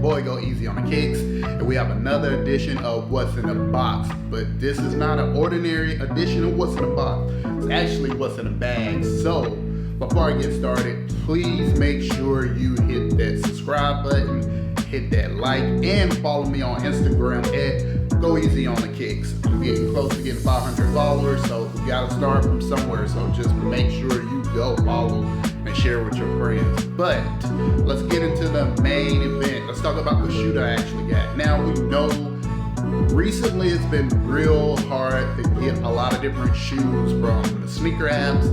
boy Go Easy on the Kicks, and we have another edition of What's in the Box. But this is not an ordinary edition of What's in the Box. It's actually What's in the Bag. So before I get started, please make sure you hit that subscribe button, hit that like, and follow me on Instagram at Go Easy on the Kicks. I'm getting close to getting 500 followers, so we gotta start from somewhere. So just make sure you go follow and share with your friends. But let's get into the main event. Let's talk about the shoe that I actually got. Now, we know recently it's been real hard to get a lot of different shoes, from the sneaker apps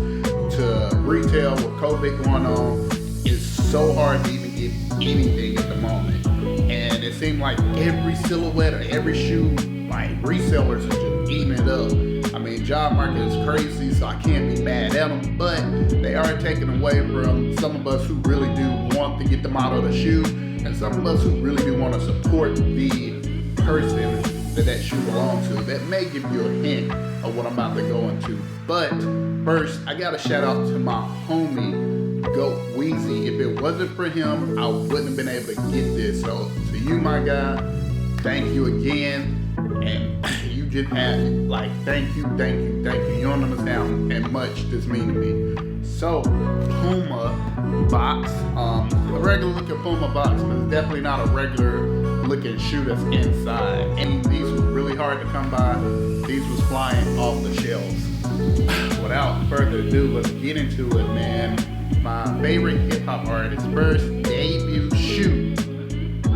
to retail with COVID going on. It's so hard to even get anything at the moment. And it seemed like every silhouette or every shoe, like resellers are just eating it up. I mean, job market is crazy, so I can't be mad at them, but they are taking away from some of us who really do want to get the model of the shoe, and some of us who really do want to support the person that shoe belongs to. That may give you a hint of what I'm about to go into. But first, I got to shout out to my homie, Go Weezy. If it wasn't for him, I wouldn't have been able to get this. So to you, my guy, thank you again. And you just had it. Like, thank you. You don't understand how much this means to me. So, Puma box. A regular looking Puma box, but it's definitely not a regular looking shoe that's inside. And these were really hard to come by. These was flying off the shelves. Without further ado, let's get into it, man. My favorite hip hop artist's first debut shoe.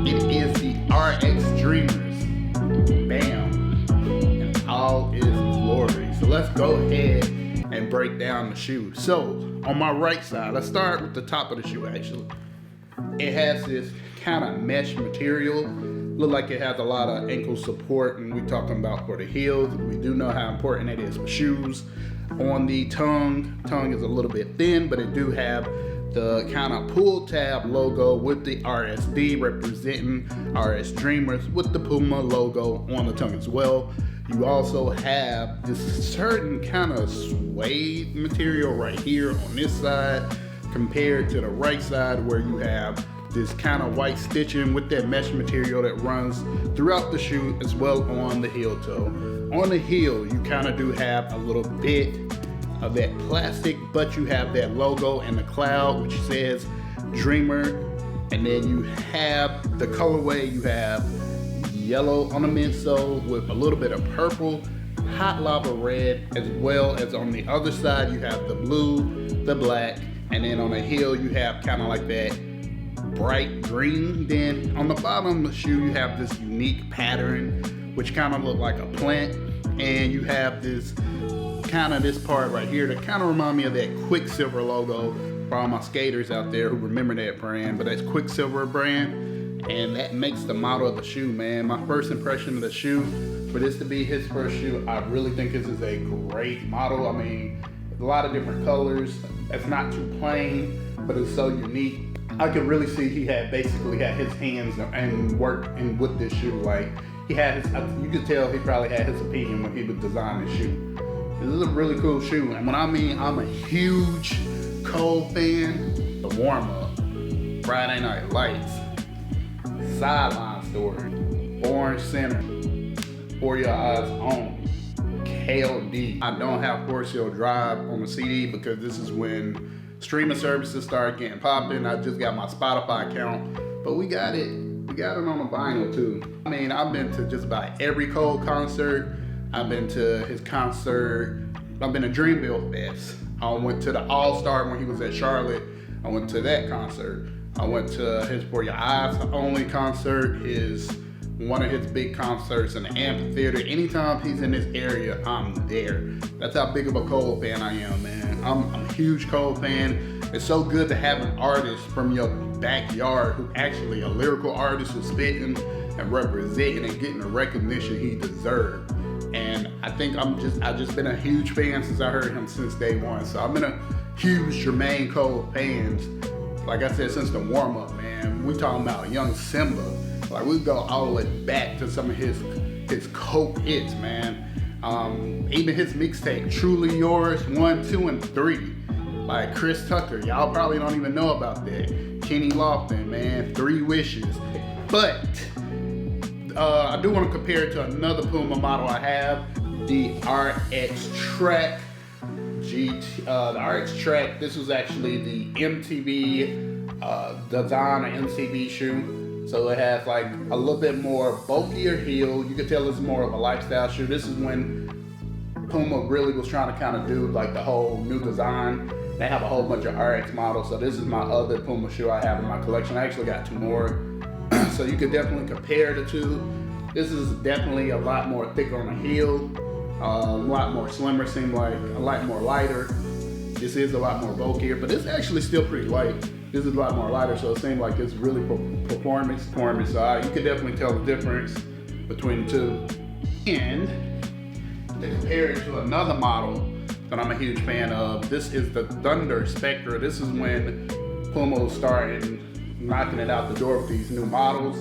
It is the RX Dreamers. Bam. And all is glory. So let's go ahead and break down the shoe. So on my right side, let's start with the top of the shoe actually. It has this kind of mesh material. Look like it has a lot of ankle support, and we're talking about for the heels. We do know how important it is for shoes. On the tongue is a little bit thin, but it do have the kind of pull tab logo with the RSD representing RS Dreamers with the Puma logo on the tongue as well. You also have this certain kind of suede material right here on this side compared to the right side, where you have this kind of white stitching with that mesh material that runs throughout the shoe as well on the heel toe. On the heel, you kind of do have a little bit of that plastic, but you have that logo and the cloud which says Dreamer, and then you have the colorway. You have yellow on the midsole with a little bit of purple, hot lava red, as well as on the other side you have the blue, the black, and then on the heel you have kind of like that bright green. Then on the bottom of the shoe you have this unique pattern which kind of look like a plant, and you have this kind of this part right here that kind of remind me of that Quicksilver logo for all my skaters out there who remember that brand. But that's Quicksilver brand, and that makes the model of the shoe, man. My first impression of the shoe, for this to be his first shoe, I really think this is a great model. I mean, a lot of different colors. It's not too plain, but it's so unique. I could really see he had basically had his hands and work and with this shoe. Like, he had his, you could tell he probably had his opinion when he would design this shoe. This is a really cool shoe, and when I mean I'm a huge Cole fan, the warm up, Friday Night Lights, Sideline Story, Orange Center, For Your Eyes Only, KOD. I don't have Force Your Drive on the CD because this is when streaming services started getting popping. I just got my Spotify account, but we got it on the vinyl too. I mean, I've been to just about every Cole concert. I've been to his concert. I've been to Dreamville Fest. I went to the All-Star when he was at Charlotte. I went to that concert. I went to his For Your Eyes Only concert, one of his big concerts in the amphitheater. Anytime he's in this area, I'm there. That's how big of a Cole fan I am, man. I'm a huge Cole fan. It's so good to have an artist from your backyard who actually a lyrical artist who's spitting and representing and getting the recognition he deserved. And I think I've just been a huge fan since I heard him since day one. So I've been a huge Jermaine Cole fan, like I said, since the warm up, man. We talking about Young Simba. Like, we go all the way back to some of his coke hits, man. Even his mixtape, Truly Yours, 1, 2, and 3. Like Chris Tucker, y'all probably don't even know about that. Kenny Lofton, man, 3 Wishes. But I do want to compare it to another Puma model I have, the RX Track GT. The RX Track. This was actually the MTB design, an MTB shoe. So it has like a little bit more bulkier heel. You can tell it's more of a lifestyle shoe. This is when Puma really was trying to kind of do like the whole new design. They have a whole bunch of RX models. So this is my other Puma shoe I have in my collection. I actually got 2 more. So you could definitely compare the two. This is definitely a lot more thicker on the heel, a lot more slimmer, seem like a lot more lighter. This is a lot more bulkier, but it's actually still pretty light. This is a lot more lighter, so it seems like it's really performance. So you could definitely tell the difference between the two. And to compare it to another model that I'm a huge fan of, this is the Thunder Spectra. This is when Puma started knocking it out the door with these new models.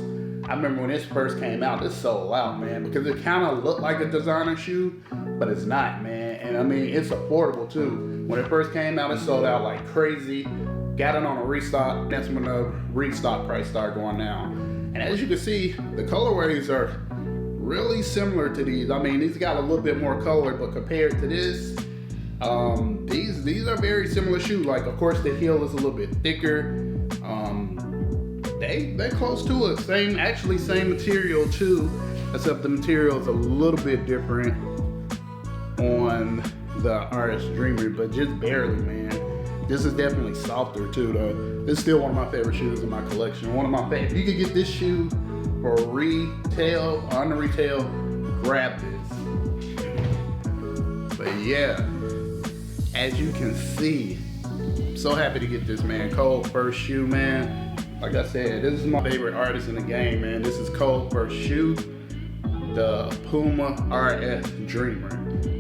I remember when this first came out, this sold out, man, because it kind of looked like a designer shoe, but it's not, man. And I mean, it's affordable too. When it first came out, it sold out like crazy. Got it on a restock. That's when the restock price started going down. And as you can see, the colorways are really similar to these. I mean, these got a little bit more color, but compared to this, these are very similar shoes. Like, of course, the heel is a little bit thicker. They're close to it. Same material too, except the material is a little bit different on the RS Dreamer, but just barely, man. This is definitely softer too, though. This is still one of my favorite shoes in my collection. One of my favorite. If you could get this shoe for retail, on the retail, grab this. But yeah, as you can see, I'm so happy to get this, man. Cole first shoe, man. Like I said, this is my favorite artist in the game, man. This is Cole first shoe, the Puma RS Dreamer.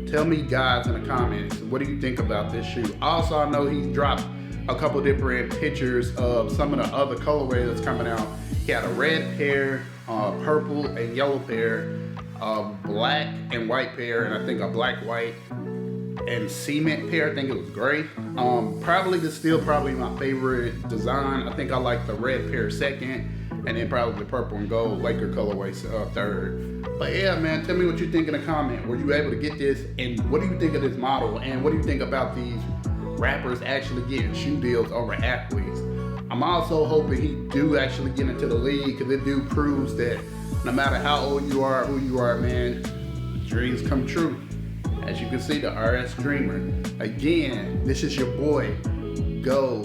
Tell me, guys, in the comments, what do you think about this shoe? Also, I know he dropped a couple different pictures of some of the other colorways that's coming out. He had a red pair, purple and yellow pair, a black and white pair, and I think a black, white, and cement pair. I think it was gray. Probably my favorite design. I think I like the red pair second, and then probably the purple and gold Laker colorway third. But yeah, man, tell me what you think in the comment. Were you able to get this, and what do you think of this model, and what do you think about these rappers actually getting shoe deals over athletes? I'm also hoping he do actually get into the league, because it do proves that no matter how old you are, who you are, man, dreams come true. As you can see, the RS Dreamer. Again, this is your boy. Go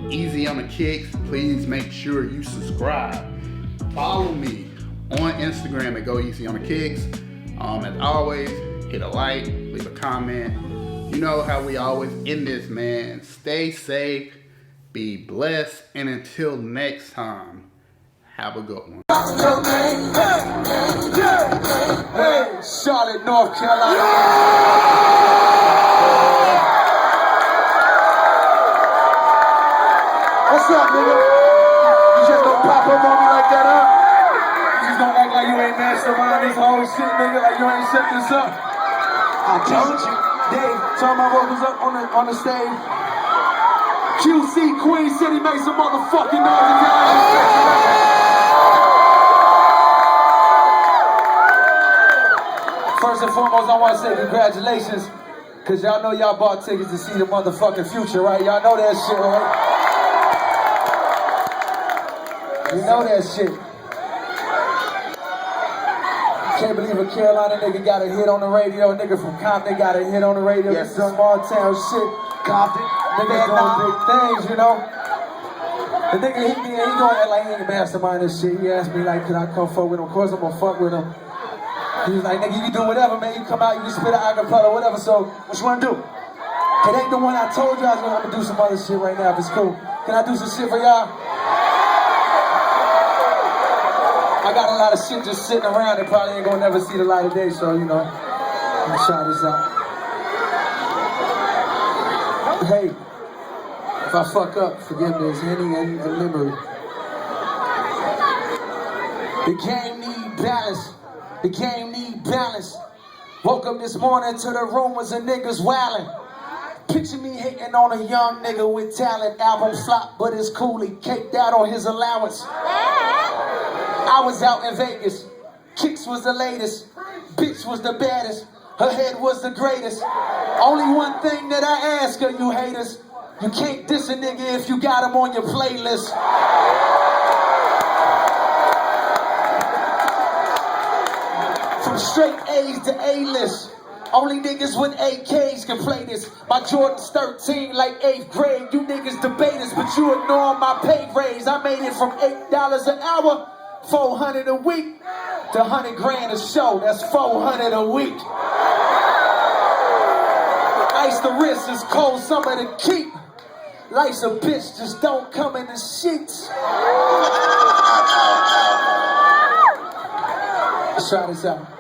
easy on the kicks. Please make sure you subscribe. Follow me on Instagram at Go Easy on the Kicks. As always, hit a like, leave a comment. You know how we always end this, man. Stay safe, be blessed, and until next time, have a good one. Hey, Charlotte, North Carolina. What's up, nigga? You just gonna pop up on me like that, huh? You just gonna act like you ain't mastermind this whole shit, nigga, like you ain't set this up. I told you. Dave, turn my vocals up on the stage. QC, Queen City, make some motherfucking noise. First and foremost, I want to say congratulations, because y'all know y'all bought tickets to see the motherfucking Future, right? Y'all know that shit, right? You know that shit. Can't believe a Carolina nigga got a hit on the radio. A nigga from Compton got a hit on the radio. Yes, some small town shit. Compton. Nigga doing big things, you know? The nigga hit me and he going like he ain't mastermind this shit. He asked me like, can I come fuck with him? Of course I'm gonna fuck with him. He was like, nigga, you can do whatever, man. You come out, you can spit an acapella, whatever. So, what you wanna do? It ain't the one I told you I was gonna do some other shit right now, if it's cool. Can I do some shit for y'all? I got a lot of shit just sitting around that probably ain't gonna never see the light of day, so, you know, I'm gonna try this out. Hey, if I fuck up, forgive me, it's any and memory. The game need balance. The game need balance. Woke up this morning to the rumors of niggas wildin'. Picture me hating on a young nigga with talent. Album flop, but it's cool. He caked out on his allowance. I was out in Vegas. Kicks was the latest. Bitch was the baddest. Her head was the greatest. Only one thing that I ask of you haters. You can't diss a nigga if you got him on your playlist. From straight A's to A-list. Only niggas with AKs can play this. My Jordan's 13 like 8th grade. You niggas debaters, but you ignore my pay raise. I made it from $8 an hour, 400 a week, to 100 grand a show. That's 400 a week. Ice the wrist is cold summer to keep. Life's a bitch, just don't come in the sheets. Let's try this out.